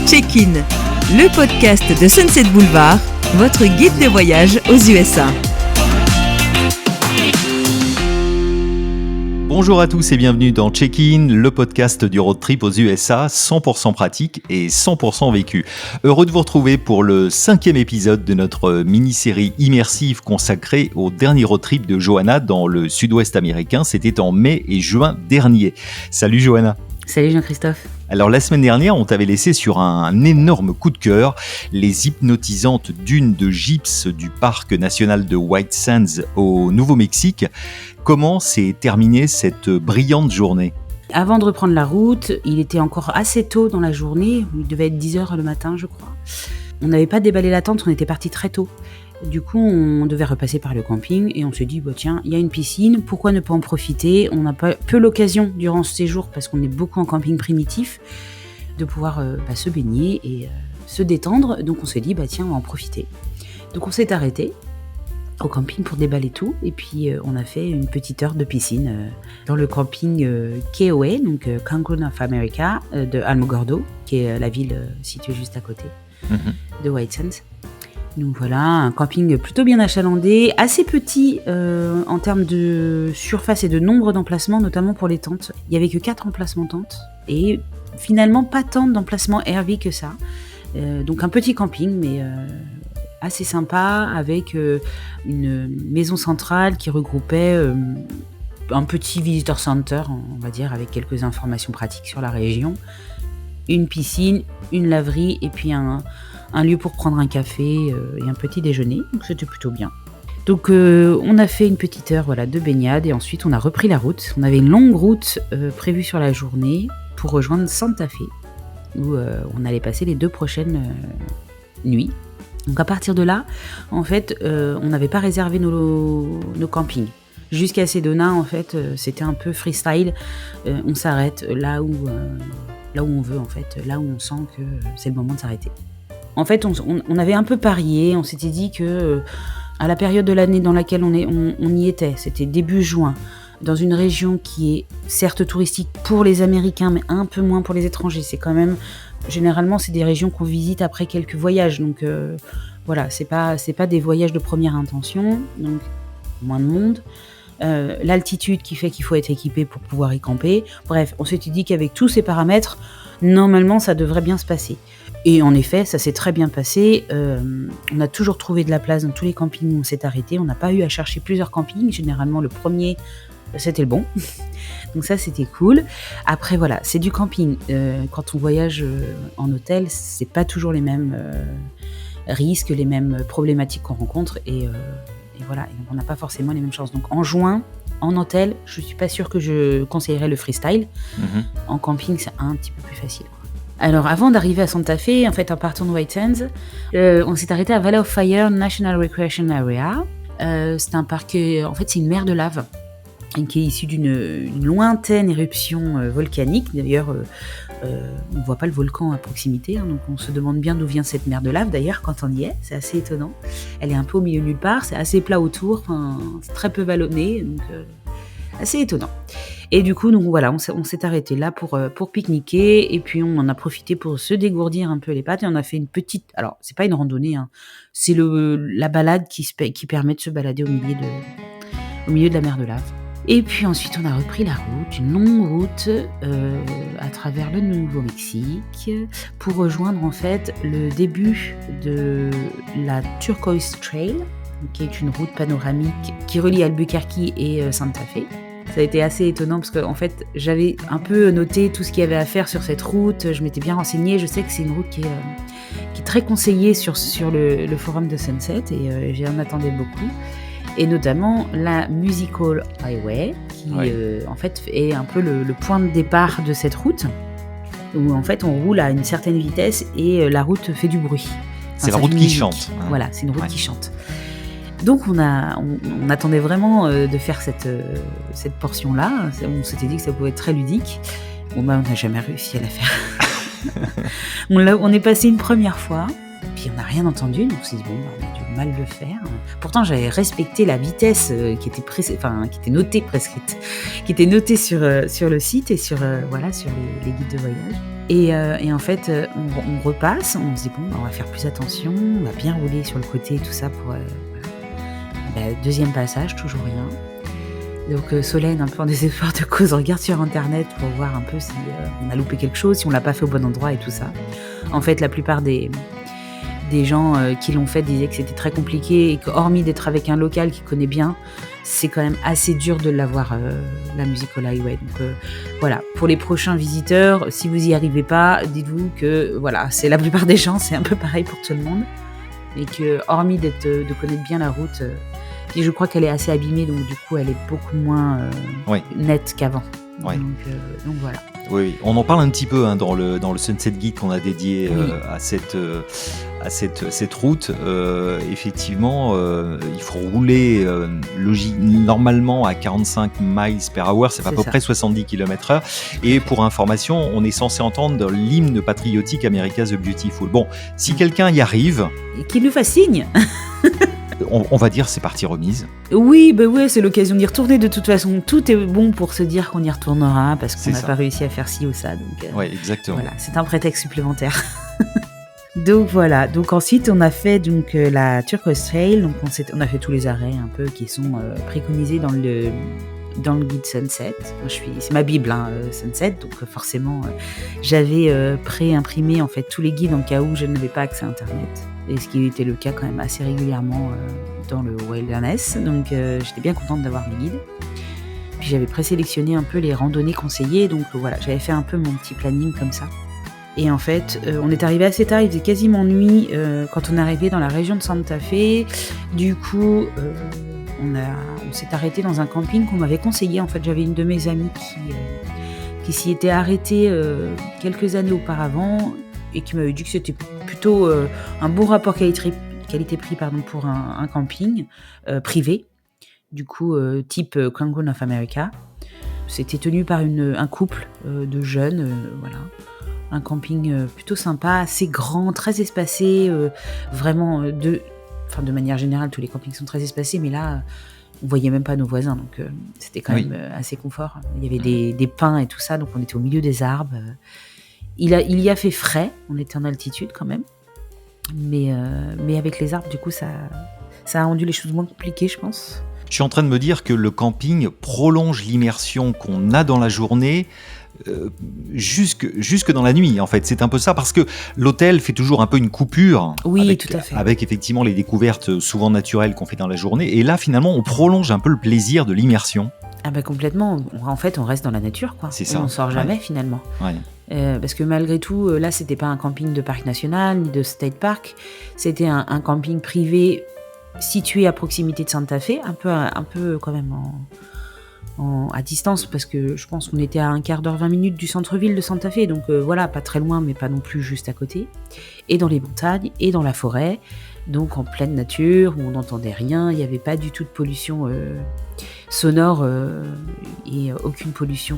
Check-in, le podcast de Sunset Boulevard, votre guide de voyage aux USA. Bonjour à tous et bienvenue dans Check-in, le podcast du road trip aux USA, 100% pratique et 100% vécu. Heureux de vous retrouver pour le 5e épisode de notre mini-série immersive consacrée au dernier road trip de Johanna dans le sud-ouest américain. C'était en mai et juin dernier. Salut Johanna. Salut Jean-Christophe. Alors la semaine dernière, on t'avait laissé sur un énorme coup de cœur, les hypnotisantes dunes de gypse du parc national de White Sands au Nouveau-Mexique. Comment s'est terminée cette brillante journée ? Avant de reprendre la route, il était encore assez tôt dans la journée, il devait être 10h le matin je crois. On n'avait pas déballé la tente, on était parti très tôt. Du coup, on devait repasser par le camping et on s'est dit, tiens, il y a une piscine, pourquoi ne pas en profiter ? On n'a pas peu l'occasion durant ce séjour, parce qu'on est beaucoup en camping primitif, de pouvoir se baigner et se détendre. Donc on s'est dit, tiens, on va en profiter. Donc on s'est arrêté au camping pour déballer tout et puis on a fait une petite heure de piscine dans le camping KOA, donc Cancun of America, de Alamogordo, qui est la ville située juste à côté de White Sands. Donc voilà, un camping plutôt bien achalandé, assez petit en termes de surface et de nombre d'emplacements, notamment pour les tentes. Il n'y avait que 4 emplacements tentes et finalement pas tant d'emplacements Airbnb que ça. Donc un petit camping, mais assez sympa, avec une maison centrale qui regroupait un petit visitor center, on va dire, avec quelques informations pratiques sur la région, une piscine, une laverie et puis un lieu pour prendre un café et un petit déjeuner, donc c'était plutôt bien. Donc on a fait une petite heure de baignade et ensuite on a repris la route. On avait une longue route prévue sur la journée pour rejoindre Santa Fe, où on allait passer les 2 prochaines nuits. Donc à partir de là, en fait, on n'avait pas réservé nos campings. Jusqu'à Sedona, en fait, c'était un peu freestyle. On s'arrête là où on veut, en fait, là où on sent que c'est le moment de s'arrêter. En fait, on avait un peu parié, on s'était dit que à la période de l'année dans laquelle on y était, c'était début juin, dans une région qui est certes touristique pour les Américains, mais un peu moins pour les étrangers. C'est quand même, généralement, c'est des régions qu'on visite après quelques voyages, donc voilà, c'est pas des voyages de première intention, donc moins de monde. L'altitude qui fait qu'il faut être équipé pour pouvoir y camper. Bref, on s'était dit qu'avec tous ces paramètres, normalement, ça devrait bien se passer. Et en effet, ça s'est très bien passé. On a toujours trouvé de la place dans tous les campings où on s'est arrêté. On n'a pas eu à chercher plusieurs campings. Généralement, le premier, c'était le bon. Donc ça, c'était cool. Après, voilà, c'est du camping. Quand on voyage en hôtel, c'est pas toujours les mêmes risques, les mêmes problématiques qu'on rencontre. Et voilà, et on n'a pas forcément les mêmes chances. Donc en juin, en hôtel, je suis pas sûre que je conseillerais le freestyle. En camping, c'est un petit peu plus facile. Alors, avant d'arriver à Santa Fe, en fait, en partant de White Sands, on s'est arrêté à Valley of Fire National Recreation Area. C'est un parc, en fait, c'est une mer de lave qui est issue d'une lointaine éruption volcanique. D'ailleurs, on ne voit pas le volcan à proximité, donc on se demande bien d'où vient cette mer de lave, d'ailleurs, quand on y est. C'est assez étonnant. Elle est un peu au milieu de nulle part, c'est assez plat autour, c'est très peu vallonné, donc assez étonnant. Et du coup, donc voilà, on s'est arrêté là pour pique-niquer, et puis on en a profité pour se dégourdir un peu les pattes, et on a fait une petite, alors c'est pas une randonnée, c'est la balade qui permet de se balader au milieu de la mer de lave. Et puis ensuite, on a repris la route, une longue route à travers le Nouveau-Mexique pour rejoindre en fait le début de la Turquoise Trail, qui est une route panoramique qui relie Albuquerque et Santa Fe. Ça a été assez étonnant parce que en fait, j'avais un peu noté tout ce qu'il y avait à faire sur cette route. Je m'étais bien renseignée. Je sais que c'est une route qui est très conseillée sur le forum de Sunset et j'en attendais beaucoup. Et notamment la Musical Highway, qui en fait est un peu le point de départ de cette route, où en fait on roule à une certaine vitesse et la route fait du bruit. C'est la route qui chante. Voilà, c'est une route qui chante. Donc on attendait vraiment de faire cette portion-là. On s'était dit que ça pouvait être très ludique. Bon on n'a jamais réussi à la faire. On est passé une première fois. Puis on n'a rien entendu, donc on s'est dit bon, on a dû mal le faire. Pourtant j'avais respecté la vitesse qui était notée prescrite, qui était notée sur le site et sur les guides de voyage. Et en fait on repasse, on se dit bon, on va faire plus attention, on va bien rouler sur le côté et tout ça pour deuxième passage, toujours rien. Donc Solène, un peu en désespoir de cause, regarde sur internet pour voir un peu si on a loupé quelque chose, si on l'a pas fait au bon endroit et tout ça. En fait, la plupart des gens qui l'ont fait disaient que c'était très compliqué et qu'hormis d'être avec un local qui connaît bien, c'est quand même assez dur de l'avoir, la Musical Highway. Donc voilà, pour les prochains visiteurs, si vous y arrivez pas, dites-vous que voilà, c'est la plupart des gens, c'est un peu pareil pour tout le monde. Et que hormis de connaître bien la route, et je crois qu'elle est assez abîmée, donc du coup elle est beaucoup moins nette qu'avant. Ouais. Donc voilà. Oui, on en parle un petit peu dans le Sunset Guide qu'on a dédié à cette route. Effectivement, il faut rouler normalement à 45 miles per hour, c'est à peu près 70 km/h. Et pour information, on est censé entendre l'hymne patriotique America's the Beautiful. Bon, si quelqu'un y arrive... Et qu'il nous fasse signe. On va dire c'est partie remise. Oui, c'est l'occasion d'y retourner. De toute façon, tout est bon pour se dire qu'on y retournera parce qu'on n'a pas réussi à faire ci ou ça. Oui, exactement. Voilà, c'est un prétexte supplémentaire. Donc voilà. Donc ensuite, on a fait la Turquoise Trail. Donc on a fait tous les arrêts un peu qui sont préconisés dans le guide Sunset. C'est ma bible, Sunset. Donc forcément, j'avais pré-imprimé en fait tous les guides en cas où je n'avais pas accès à Internet. Et ce qui était le cas quand même assez régulièrement dans le wilderness. Donc j'étais bien contente d'avoir mes guides. Puis j'avais présélectionné un peu les randonnées conseillées. Donc voilà, j'avais fait un peu mon petit planning comme ça. Et en fait, on est arrivé assez tard, il faisait quasiment nuit quand on est arrivé dans la région de Santa Fe. Du coup, on s'est arrêté dans un camping qu'on m'avait conseillé. En fait, j'avais une de mes amies qui s'y était arrêtée quelques années auparavant et qui m'avait dit que c'était plutôt un bon rapport qualité-prix pour un camping privé, du coup type Cancun of America. C'était tenu par un couple de jeunes, voilà. Un camping plutôt sympa, assez grand, très espacé, vraiment de manière générale, tous les campings sont très espacés, mais là, on voyait même pas nos voisins, donc c'était quand même assez confort. Il y avait des pins et tout ça, donc on était au milieu des arbres. Il y a fait frais, on était en altitude quand même, mais avec les arbres, du coup, ça a rendu les choses moins compliquées, je pense. Je suis en train de me dire que le camping prolonge l'immersion qu'on a dans la journée jusque dans la nuit, en fait. C'est un peu ça, parce que l'hôtel fait toujours un peu une coupure tout à fait. Avec effectivement les découvertes souvent naturelles qu'on fait dans la journée. Et là, finalement, on prolonge un peu le plaisir de l'immersion. Ah bah complètement. En fait, on reste dans la nature, quoi. C'est ça. On ne sort jamais, finalement. Ouais. Parce que malgré tout, là, c'était pas un camping de parc national, ni de state park. C'était un camping privé situé à proximité de Santa Fe, un peu quand même à distance, parce que je pense qu'on était à un quart d'heure, 20 minutes du centre-ville de Santa Fe, donc voilà, pas très loin, mais pas non plus juste à côté, et dans les montagnes, et dans la forêt, donc en pleine nature, où on n'entendait rien, il n'y avait pas du tout de pollution sonore et aucune pollution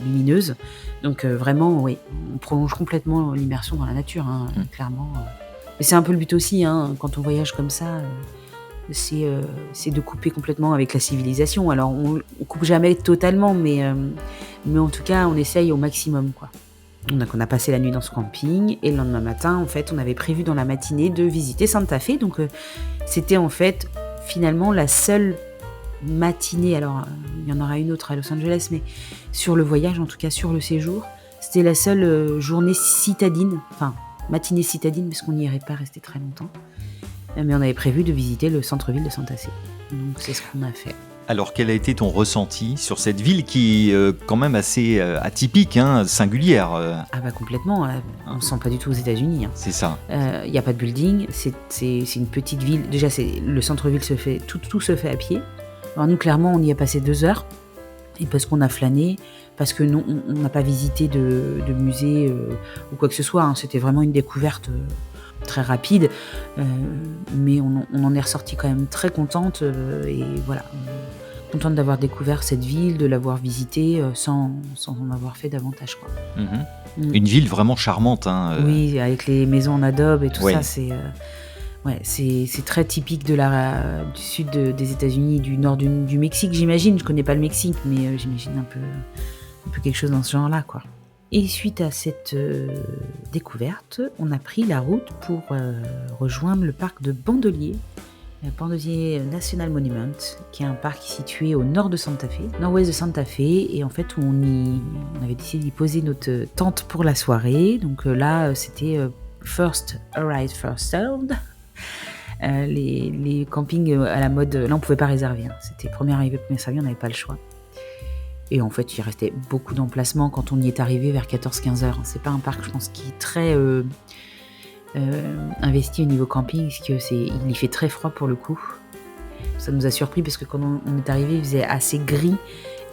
lumineuse, donc vraiment, oui, on prolonge complètement l'immersion dans la nature, clairement. Mais c'est un peu le but aussi, quand on voyage comme ça, c'est de couper complètement avec la civilisation. Alors on coupe jamais totalement, mais en tout cas on essaye au maximum, quoi. Donc on a passé la nuit dans ce camping et le lendemain matin, en fait, on avait prévu dans la matinée de visiter Santa Fe. Donc c'était en fait finalement la seule matinée. Alors il y en aura une autre à Los Angeles, mais sur le voyage, en tout cas sur le séjour, c'était la seule journée citadine, enfin matinée citadine, parce qu'on n'y irait pas rester très longtemps. Mais on avait prévu de visiter le centre-ville de Santa Fe. Donc c'est ce qu'on a fait. Alors quel a été ton ressenti sur cette ville qui est quand même assez atypique, singulière Ah bah complètement, on ne se sent pas du tout aux États-Unis. C'est ça. Il n'y a pas de building, c'est une petite ville. Déjà, le centre-ville se fait, tout se fait à pied. Alors nous, clairement, on y a passé 2 heures. Et parce qu'on a flâné, parce que non, on n'a pas visité de musée ou quoi que ce soit. C'était vraiment une découverte très rapide, mais on en est ressorti quand même très contente, et voilà, contente d'avoir découvert cette ville, de l'avoir visitée sans en avoir fait davantage, quoi. Une ville vraiment charmante. Hein. Oui, avec les maisons en adobe et tout Ouais. ça, c'est très typique du sud des États-Unis, du nord du Mexique, j'imagine. Je connais pas le Mexique, mais j'imagine un peu quelque chose dans ce genre-là, quoi. Et suite à cette découverte, on a pris la route pour rejoindre le parc de Bandelier, le Bandelier National Monument, qui est un parc situé au nord de Santa Fe, nord-ouest de Santa Fe, et en fait on avait décidé d'y poser notre tente pour la soirée. Donc là c'était first arrived, first served. Les campings à la mode, là on pouvait pas réserver, hein. C'était premier arrivé, premier servi, on n'avait pas le choix. Et en fait, il restait beaucoup d'emplacements quand on y est arrivé vers 14-15 heures. C'est pas un parc, je pense, qui est très investi au niveau camping, parce qu'il y fait très froid pour le coup. Ça nous a surpris parce que quand on est arrivé, il faisait assez gris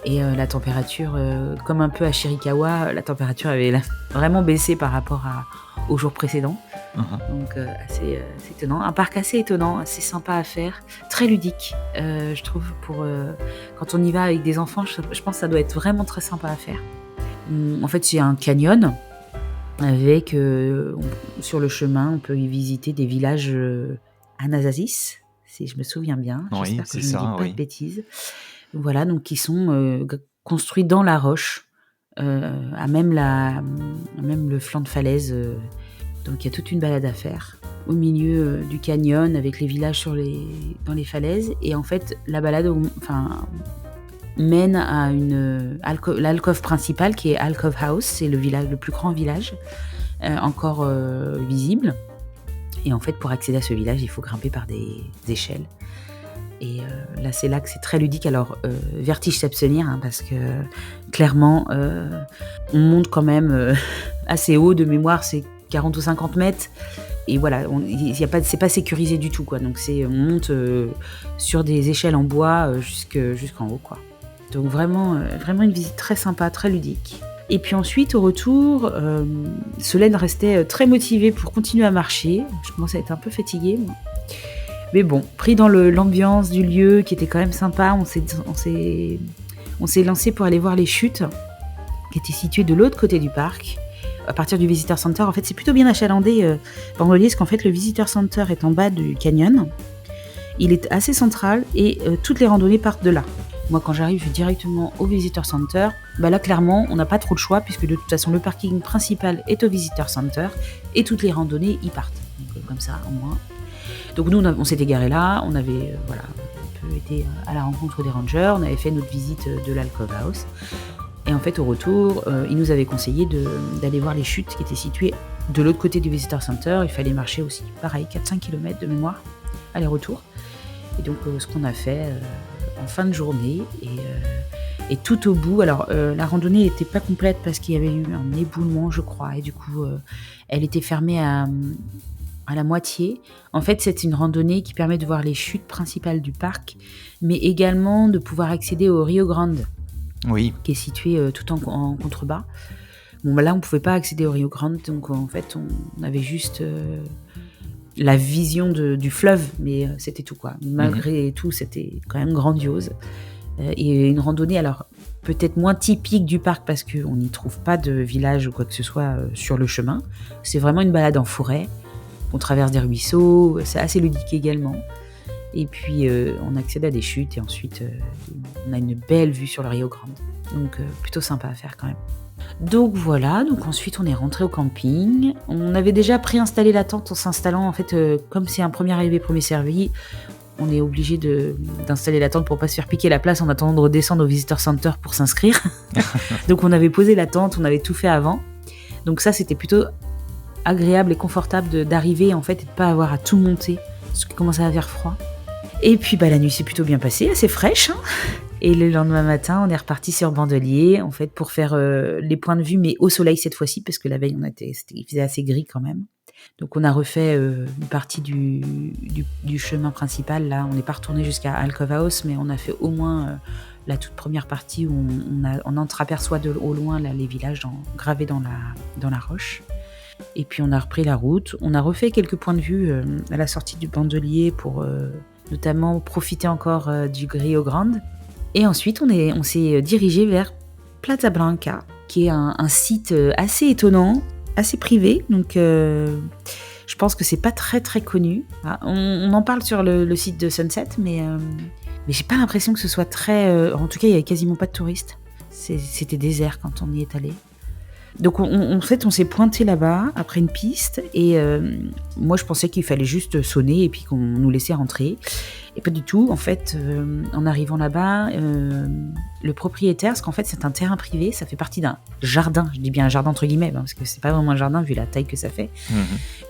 et la température, comme un peu à Chiricahua, la température avait vraiment baissé par rapport aux jours précédents. Donc assez étonnant, un parc assez étonnant, assez sympa à faire, très ludique, je trouve, pour quand on y va avec des enfants, je pense que ça doit être vraiment très sympa à faire. En fait, c'est un canyon avec sur le chemin, on peut y visiter des villages Anasasis, si je me souviens bien. Oui, J'espère que c'est je ne ça, dis pas oui. de bêtises. Voilà, donc qui sont construits dans la roche, à même le flanc de falaise. Donc il y a toute une balade à faire au milieu du canyon avec les villages dans les falaises. Et en fait, la balade mène à l'alcôve principale qui est Alcove House. C'est le plus grand village encore visible. Et en fait, pour accéder à ce village, il faut grimper par des échelles. Et là, c'est là que c'est très ludique. Alors, vertige s'abstenir, hein, parce que clairement, on monte quand même assez haut. De mémoire, c'est 40 ou 50 mètres. Et voilà, c'est pas sécurisé du tout, quoi. Donc, on monte sur des échelles en bois jusqu'en haut, quoi. Donc, vraiment une visite très sympa, très ludique. Et puis ensuite, au retour, Solène restait très motivée pour continuer à marcher. Je commençais à être un peu fatiguée, moi. Mais bon, pris dans l'ambiance du lieu qui était quand même sympa, on s'est lancé pour aller voir les chutes qui étaient situées de l'autre côté du parc, à partir du Visitor Center. En fait, c'est plutôt bien achalandé, Bandelier, parce qu'en fait, le Visitor Center est en bas du canyon. Il est assez central et toutes les randonnées partent de là. Moi, quand j'arrive, je vais directement au Visitor Center. Là, clairement, on n'a pas trop de choix, puisque de toute façon, le parking principal est au Visitor Center et toutes les randonnées y partent. Donc, comme ça, au moins. Donc nous, on s'était garé là, on avait un peu été à la rencontre des rangers, on avait fait notre visite de l'Alcove House. Et en fait, au retour, ils nous avaient conseillé d'aller voir les chutes qui étaient situées de l'autre côté du Visitor Center. Il fallait marcher aussi, pareil, 4-5 km de mémoire, aller-retour. Et donc, ce qu'on a fait en fin de journée. Et tout au bout, alors la randonnée n'était pas complète parce qu'il y avait eu un éboulement, je crois. Et du coup, elle était fermée à la moitié. En fait, c'est une randonnée qui permet de voir les chutes principales du parc, mais également de pouvoir accéder au Rio Grande, Oui. qui est situé tout en contrebas. Bon, là, on ne pouvait pas accéder au Rio Grande, donc en fait, on avait juste la vision du fleuve, mais c'était tout, quoi. Malgré tout, c'était quand même grandiose. Et une randonnée, alors peut-être moins typique du parc parce qu'on n'y trouve pas de village ou quoi que ce soit sur le chemin. C'est vraiment une balade en forêt. On traverse des ruisseaux, c'est assez ludique également. Et puis, on accède à des chutes et ensuite, on a une belle vue sur le Rio Grande. Donc, plutôt sympa à faire quand même. Donc voilà, donc ensuite on est rentré au camping. On avait déjà préinstallé la tente en s'installant, en fait, comme c'est un premier arrivé, premier servi, on est obligé d'installer la tente pour pas se faire piquer la place en attendant de redescendre au Visitor Center pour s'inscrire. Donc on avait posé la tente, on avait tout fait avant. Donc ça, c'était plutôt agréable et confortable d'arriver en fait et de pas avoir à tout monter parce qu'il commençait à faire froid. Et puis la nuit s'est plutôt bien passée, assez fraîche, hein. Et le lendemain matin, on est reparti sur Bandelier en fait pour faire les points de vue, mais au soleil cette fois-ci parce que la veille il faisait assez gris quand même. Donc on a refait une partie du chemin principal. Là, on n'est pas retourné jusqu'à Alcove House, mais on a fait au moins la toute première partie où on entreaperçoit au loin là, les villages gravés dans la roche. Et puis on a repris la route. On a refait quelques points de vue à la sortie du Bandelier pour notamment profiter encore du Rio Grande. Et ensuite, on s'est dirigé vers Plaza Blanca, qui est un site assez étonnant, assez privé. Donc, je pense que c'est pas très très connu. On en parle sur le site de Sunset, mais j'ai pas l'impression que ce soit très... en tout cas, il y avait quasiment pas de touristes. C'était désert quand on y est allé. Donc en fait, on s'est pointé là-bas après une piste et moi je pensais qu'il fallait juste sonner et puis qu'on nous laissait rentrer. Et pas du tout. En fait, en arrivant là-bas, le propriétaire, parce qu'en fait c'est un terrain privé, ça fait partie d'un jardin. Je dis bien un jardin entre guillemets, parce que c'est pas vraiment un jardin vu la taille que ça fait.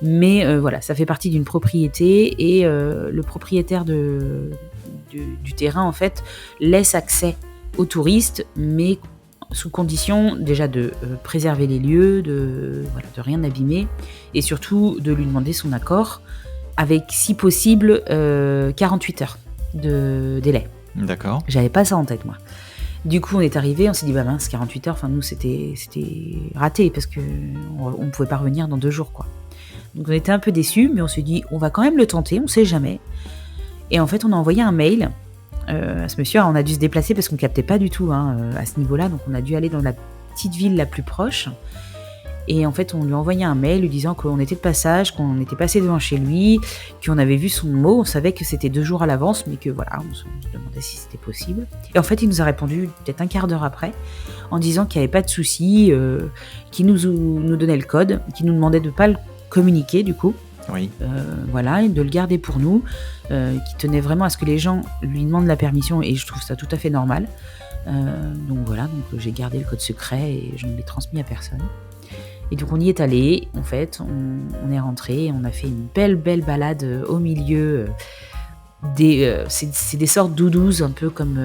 Mais voilà, ça fait partie d'une propriété et le propriétaire du terrain en fait laisse accès aux touristes, mais sous condition déjà de préserver les lieux, de rien abîmer et surtout de lui demander son accord avec si possible 48 heures de délai. D'accord. J'avais pas ça en tête moi. Du coup on est arrivé, on s'est dit bah mince 48 heures, enfin nous c'était raté parce que on pouvait pas revenir dans 2 jours quoi. Donc on était un peu déçus mais on s'est dit on va quand même le tenter, on sait jamais. Et en fait on a envoyé un mail à ce monsieur. On a dû se déplacer parce qu'on captait pas du tout à ce niveau-là, donc on a dû aller dans la petite ville la plus proche et en fait on lui a envoyé un mail lui disant qu'on était de passage, qu'on était passé devant chez lui, qu'on avait vu son mot, on savait que c'était 2 jours à l'avance mais que voilà, on se demandait si c'était possible et en fait il nous a répondu peut-être un quart d'heure après en disant qu'il n'y avait pas de souci, qu'il nous donnait le code, qu'il nous demandait de pas le communiquer du coup. Oui. Voilà, et de le garder pour nous, qui tenait vraiment à ce que les gens lui demandent la permission et je trouve ça tout à fait normal. Donc voilà, donc j'ai gardé le code secret et je ne l'ai transmis à personne. Et donc on y est allé, en fait, on est rentré, on a fait une belle balade au milieu c'est des sortes d'oudous un peu comme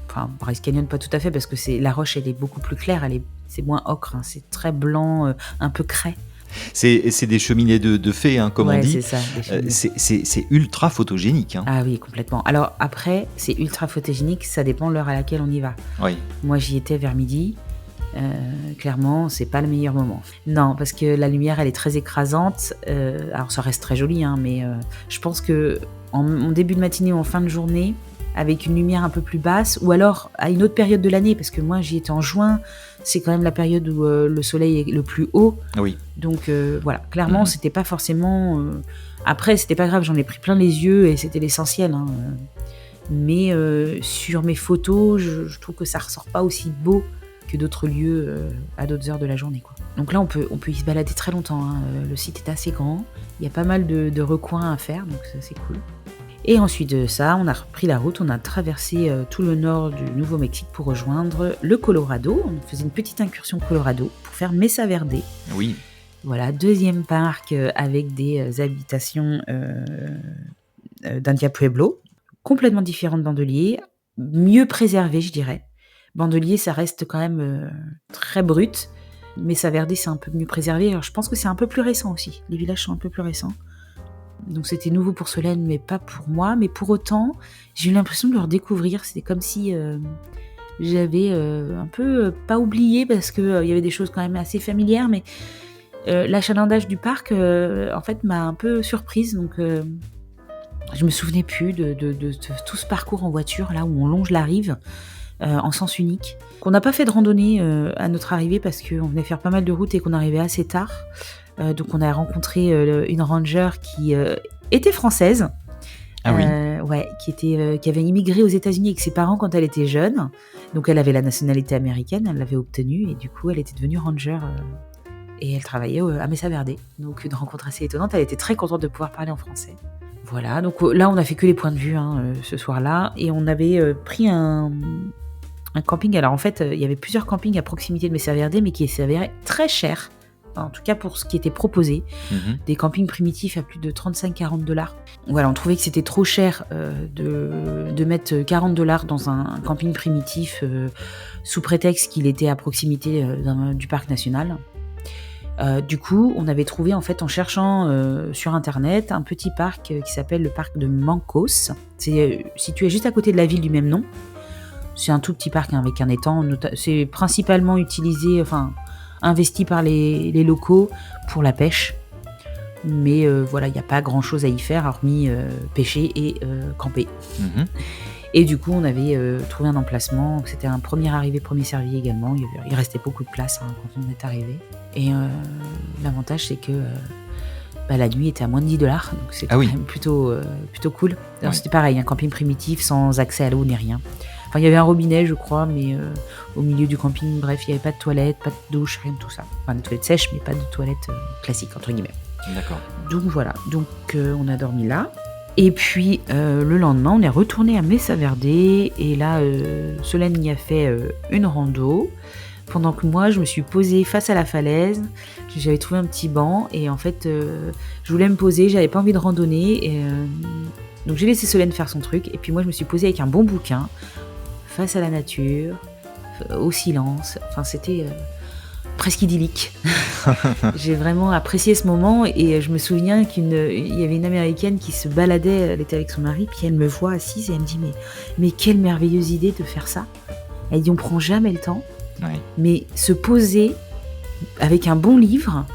enfin Bryce Canyon pas tout à fait parce que la roche elle est beaucoup plus claire, c'est moins ocre, c'est très blanc, un peu craie. C'est des cheminées de fées, comme on dit. C'est ça, c'est ultra photogénique. Ah oui, complètement. Alors après, c'est ultra photogénique, ça dépend de l'heure à laquelle on y va. Oui. Moi, j'y étais vers midi. Clairement, c'est pas le meilleur moment. Non, parce que la lumière, elle est très écrasante. Alors, ça reste très joli, mais je pense que en début de matinée ou en fin de journée, avec une lumière un peu plus basse, ou alors à une autre période de l'année, parce que moi j'y étais en juin, c'est quand même la période où le soleil est le plus haut. Oui. Donc voilà, clairement c'était pas forcément... Après c'était pas grave, j'en ai pris plein les yeux et c'était l'essentiel. Mais sur mes photos, je trouve que ça ressort pas aussi beau que d'autres lieux à d'autres heures de la journée, quoi. Donc là on peut y se balader très longtemps. Le site est assez grand, il y a pas mal de recoins à faire, donc ça, c'est cool. Et ensuite de ça, on a repris la route, on a traversé tout le nord du Nouveau-Mexique pour rejoindre le Colorado. On faisait une petite incursion Colorado pour faire Mesa Verde. Oui. Voilà, 2e parc avec des habitations d'India Pueblo, complètement différent de Bandelier, mieux préservé, je dirais. Bandelier, ça reste quand même très brut. Mesa Verde, c'est un peu mieux préservé. Alors, je pense que c'est un peu plus récent aussi. Les villages sont un peu plus récents. Donc c'était nouveau pour Solène, mais pas pour moi. Mais pour autant, j'ai eu l'impression de le redécouvrir. C'était comme si j'avais un peu pas oublié, parce qu'il y avait des choses quand même assez familières, mais l'achalandage du parc, en fait, m'a un peu surprise. Donc je me souvenais plus de tout ce parcours en voiture, là où on longe la rive en sens unique. On n'a pas fait de randonnée à notre arrivée parce qu'on venait faire pas mal de routes et qu'on arrivait assez tard. Donc on a rencontré une ranger qui était française, Ah oui. qui avait immigré aux États-Unis avec ses parents quand elle était jeune. Donc elle avait la nationalité américaine, elle l'avait obtenue et du coup elle était devenue ranger et elle travaillait à Mesa Verde. Donc une rencontre assez étonnante, elle était très contente de pouvoir parler en français. Voilà, donc là on a fait que les points de vue ce soir-là et on avait pris un camping. Alors en fait il y avait plusieurs campings à proximité de Mesa Verde mais qui s'avéraient très chers. En tout cas pour ce qui était proposé, des campings primitifs à plus de 35-40$. Voilà, on trouvait que c'était trop cher de mettre $40 dans un camping primitif sous prétexte qu'il était à proximité du parc national. Du coup, on avait trouvé en fait en cherchant sur internet un petit parc qui s'appelle le parc de Mancos. C'est situé juste à côté de la ville du même nom. C'est un tout petit parc avec un étang. C'est principalement utilisé, investi par les locaux pour la pêche. Mais voilà, il n'y a pas grand-chose à y faire hormis pêcher et camper. Et du coup, on avait trouvé un emplacement. C'était un premier arrivé, premier servi également. Il restait beaucoup de place quand on est arrivé. Et l'avantage, c'est que la nuit était à moins de $10. Donc c'était quand même plutôt cool. Alors, c'était pareil, un camping primitif sans accès à l'eau ni rien. Enfin, il y avait un robinet, je crois, mais au milieu du camping, bref, il n'y avait pas de toilette, pas de douche, rien de tout ça. Enfin, des toilettes sèches, mais pas de toilettes classiques, entre guillemets. D'accord. Donc voilà, on a dormi là. Et puis le lendemain, on est retourné à Mesa Verde. Et là, Solène y a fait une rando. Pendant que moi, je me suis posée face à la falaise. J'avais trouvé un petit banc. Et en fait, je voulais me poser, j'avais pas envie de randonner. Donc j'ai laissé Solène faire son truc. Et puis moi, je me suis posée avec un bon bouquin, face à la nature, au silence. Enfin, c'était presque idyllique. J'ai vraiment apprécié ce moment et je me souviens qu'il y avait une Américaine qui se baladait, elle était avec son mari, puis elle me voit assise et elle me dit mais quelle merveilleuse idée de faire ça. Elle dit on prend jamais le temps, mais se poser avec un bon livre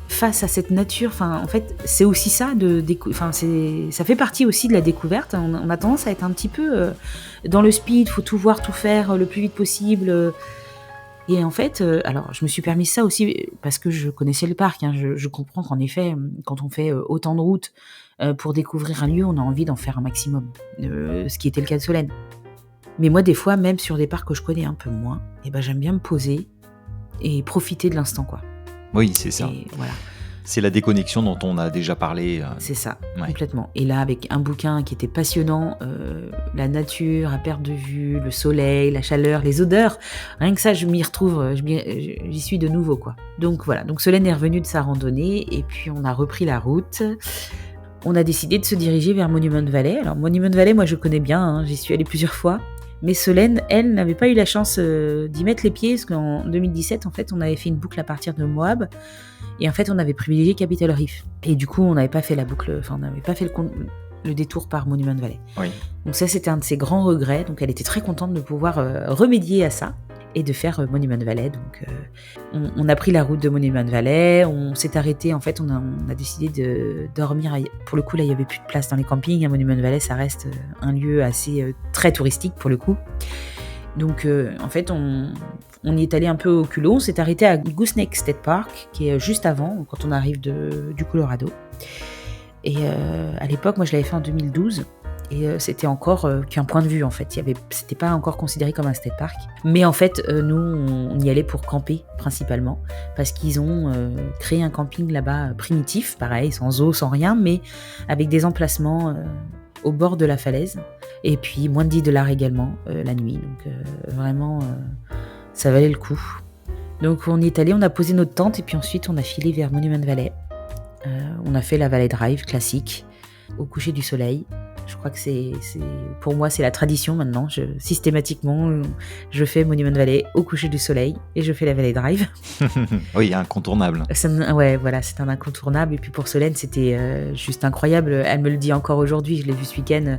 face à cette nature, enfin en fait c'est aussi ça ça fait partie aussi de la découverte. On a tendance à être un petit peu dans le speed, faut tout voir, tout faire le plus vite possible. Et en fait, alors je me suis permis ça aussi parce que je connaissais le parc. Je comprends qu'en effet, quand on fait autant de routes pour découvrir un lieu, on a envie d'en faire un maximum, ce qui était le cas de Solène. Mais moi, des fois, même sur des parcs que je connais un peu moins, j'aime bien me poser et profiter de l'instant, quoi. Oui, c'est ça. Et voilà. C'est la déconnexion dont on a déjà parlé. C'est ça, complètement. Et là, avec un bouquin qui était passionnant, la nature à perte de vue, le soleil, la chaleur, les odeurs, rien que ça, je m'y retrouve, j'y suis de nouveau, quoi. Donc voilà, donc Solène est revenue de sa randonnée et puis on a repris la route. On a décidé de se diriger vers Monument Valley. Alors Monument Valley, moi je connais bien, j'y suis allée plusieurs fois. Mais Solène, elle, n'avait pas eu la chance d'y mettre les pieds, parce qu'en 2017, en fait, on avait fait une boucle à partir de Moab, et en fait, on avait privilégié Capitol Reef. Et du coup, on n'avait pas fait la boucle, on n'avait pas fait le détour par Monument Valley. Oui. Donc ça, c'était un de ses grands regrets, donc elle était très contente de pouvoir remédier à ça, et de faire Monument Valley. Donc on a pris la route de Monument Valley, on s'est arrêté, en fait, on a décidé de dormir, pour le coup, là, il n'y avait plus de place dans les campings, à Monument Valley, ça reste un lieu assez très touristique, pour le coup. Donc en fait, on y est allé un peu au culot, on s'est arrêté à Gooseneck State Park, qui est juste avant, quand on arrive du Colorado. Et à l'époque, moi je l'avais fait en 2012, et c'était encore qu'un point de vue en fait. C'était pas encore considéré comme un state park. Mais en fait, nous, on y allait pour camper principalement, parce qu'ils ont créé un camping là-bas primitif, pareil, sans eau, sans rien, mais avec des emplacements au bord de la falaise. Et puis moins de $10 également la nuit. Donc vraiment, ça valait le coup. Donc on y est allé, on a posé notre tente, et puis ensuite on a filé vers Monument Valley. On a fait la Valley Drive classique, au coucher du soleil. Je crois que pour moi, c'est la tradition maintenant. Systématiquement, je fais Monument Valley au coucher du soleil et je fais la Valley Drive. Oui, incontournable. Ouais, voilà, c'est un incontournable. Et puis pour Solène, c'était juste incroyable. Elle me le dit encore aujourd'hui. Je l'ai vu ce week-end.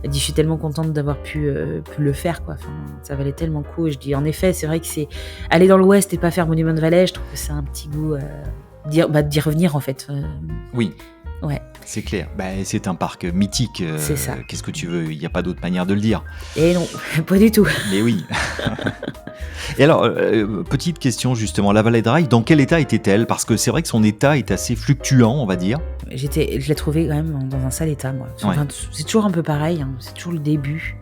Elle dit, je suis tellement contente d'avoir pu le faire, quoi. Enfin, ça valait tellement le coup. Et je dis, en effet, c'est vrai que c'est aller dans l'Ouest et pas faire Monument Valley. Je trouve que c'est un petit goût d'y revenir, en fait. Oui. Ouais. C'est clair. C'est un parc mythique. C'est ça. Qu'est-ce que tu veux ? Il n'y a pas d'autre manière de le dire. Et non, pas du tout. Mais oui. Et alors, petite question justement, la Valley Drive, dans quel état était-elle ? Parce que c'est vrai que son état est assez fluctuant, on va dire. Je l'ai trouvée quand même dans un sale état, moi. Enfin, c'est toujours un peu pareil, c'est toujours le début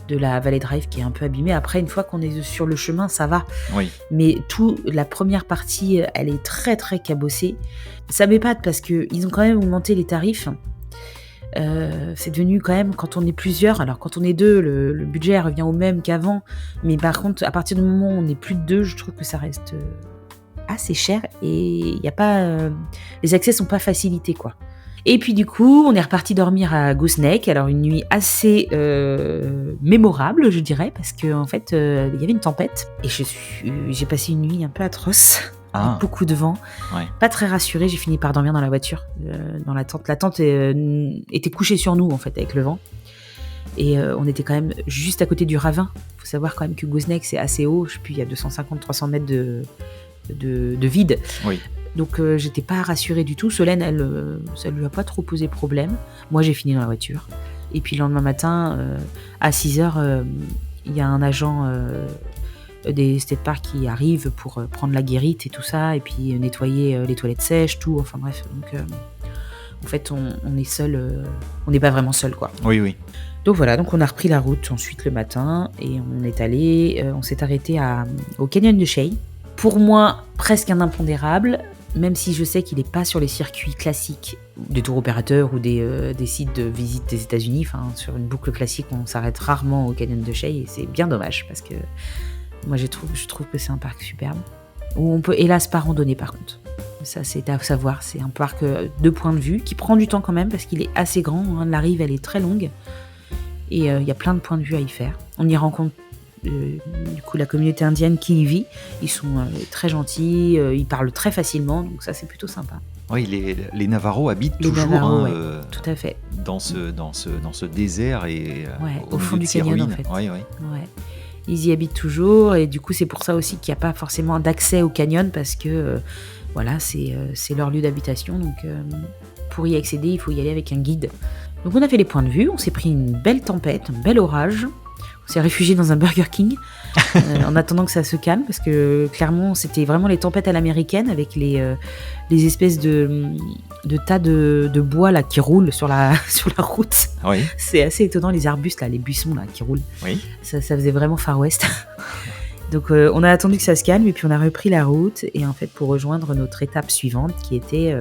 de la Valley Drive qui est un peu abîmée. Après, une fois qu'on est sur le chemin, ça va. Oui. Mais la première partie, elle est très très cabossée. Ça m'épate parce qu'ils ont quand même augmenté les tarifs. C'est devenu quand même, quand on est plusieurs, alors quand on est deux, le budget revient au même qu'avant. Mais par contre, à partir du moment où on est plus de deux, je trouve que ça reste assez cher. Et il y a pas, les accès sont pas facilités, quoi. Et puis du coup, on est reparti dormir à Gooseneck. Alors une nuit assez mémorable, je dirais, parce qu'en fait, il y avait une tempête. Et j'ai passé une nuit un peu atroce, avec beaucoup de vent, pas très rassurée. J'ai fini par dormir dans la voiture, dans la tente. La tente était couchée sur nous, en fait, avec le vent. Et on était quand même juste à côté du ravin. Il faut savoir quand même que Gooseneck, c'est assez haut. Je sais plus, il y a 250-300 mètres de vide. Oui. Donc j'étais pas rassurée du tout. Solène, ça lui a pas trop posé problème. Moi, j'ai fini dans la voiture. Et puis le lendemain matin, à 6h, il y a un agent des State Park qui arrive pour prendre la guérite et tout ça, et puis nettoyer les toilettes sèches, tout. Enfin bref, donc en fait, on est seul, on n'est pas vraiment seul, quoi. Oui. Donc voilà, donc on a repris la route ensuite le matin et on s'est arrêté au Canyon de Shay. Pour moi, presque un impondérable, même si je sais qu'il n'est pas sur les circuits classiques des tours opérateurs ou des sites de visite des États-Unis. Enfin, sur une boucle classique, on s'arrête rarement au Canyon de Shay et c'est bien dommage parce que moi je trouve que c'est un parc superbe où on peut hélas pas randonner par contre. Ça, c'est à savoir, c'est un parc de point de vue qui prend du temps quand même parce qu'il est assez grand, hein. La rive elle est très longue et il y a plein de points de vue à y faire. On y rencontre du coup la communauté indienne qui y vit. Ils sont très gentils, ils parlent très facilement, donc ça c'est plutôt sympa. Oui, les Navarros habitent toujours Navarros, tout à fait. dans ce désert et au fond du canyon ruines. en fait. Ouais. Ils y habitent toujours et du coup c'est pour ça aussi qu'il n'y a pas forcément d'accès au canyon parce que voilà, c'est leur lieu d'habitation, donc pour y accéder il faut y aller avec un guide. Donc on a fait les points de vue, on s'est pris une belle tempête, un bel orage, on s'est réfugié dans un Burger King en attendant que ça se calme parce que clairement c'était vraiment les tempêtes à l'américaine avec les espèces de tas de bois là qui roulent sur la route. Oui. C'est assez étonnant, les arbustes là, les buissons là qui roulent. Oui. Ça faisait vraiment Far West. Donc on a attendu que ça se calme et puis on a repris la route et en fait pour rejoindre notre étape suivante qui était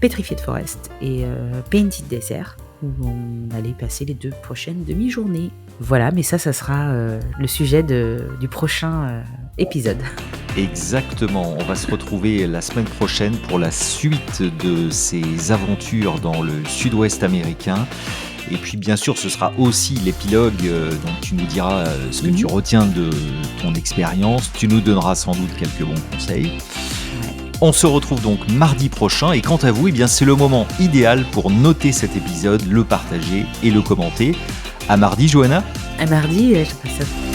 Petrified Forest et Painted Desert où on allait passer les 2 prochaines demi-journées. Voilà, mais ça sera le sujet du prochain épisode. Exactement, on va se retrouver la semaine prochaine pour la suite de ces aventures dans le sud-ouest américain. Et puis bien sûr, ce sera aussi l'épilogue dont tu nous diras ce que tu retiens de ton expérience. Tu nous donneras sans doute quelques bons conseils. On se retrouve donc mardi prochain et quant à vous, eh bien, c'est le moment idéal pour noter cet épisode, le partager et le commenter. À mardi, Johanna. À mardi, je passe ça.